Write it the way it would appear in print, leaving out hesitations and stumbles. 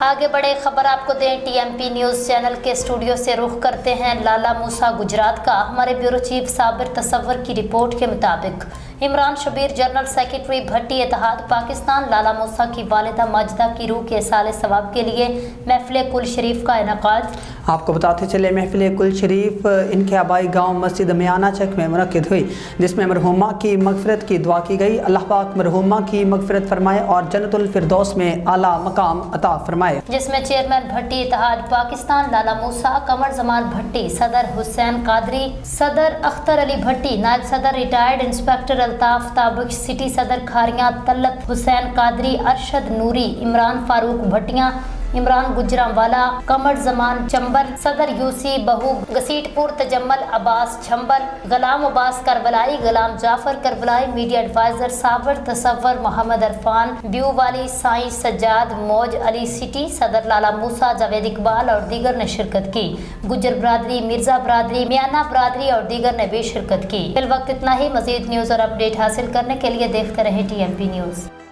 آگے بڑے خبر آپ کو دیں T M P news channel کے اسٹوڈیو سے رخ کرتے ہیں لالا موسیٰ گجرات کا۔ ہمارے بیورو چیف صابر تصور کی رپورٹ کے مطابق عمران شبیر جنرل سیکرٹری بھٹی اتحاد پاکستان لالا موسیٰ کی والدہ ماجدہ کی روح کے اصالِ ثواب کے لیے محفل کل شریف کا انعقاد۔ آپ کو بتاتے چلے محفل کل شریف ان کے آبائی گاؤں مسجد میانہ چک میں منعقد ہوئی، جس میں مرحومہ کی مغفرت کی دعا کی گئی۔ اللہ پاک مرحومہ کی مغفرت فرمائے اور جنت الفردوس میں اعلیٰ مقام عطا فرمائے، جس میں چیئرمین بھٹی اتحاد پاکستان لالا موسیٰ، قمر زمان بھٹی، صدر حسین قادری، صدر اختر علی بھٹی، نائب صدر retired inspector Altaf Tabish, city صدر کھاریاں طلعت حسین قادری، ارشد نوری، عمران فاروق بھٹیاں، عمران گجرانوالا، قمر زمان چمبر، صدر یوسی بہو گسیٹ پور تجمل عباس چھمبل، غلام عباس کربلائی، غلام جعفر کربلائی، میڈیا ایڈوائزر صابر تصور محمد عرفان، بیو والی سائیں سجاد موج علی سٹی، صدر لالا موسیٰ جاوید اقبال اور دیگر نے شرکت کی۔ گجر برادری، مرزا برادری، میانہ برادری اور دیگر نے بھی شرکت کی۔ فی الوقت اتنا ہی۔ مزید نیوز اور اپڈیٹ حاصل کرنے کے لیے دیکھتے رہیں ٹی ایم پی نیوز۔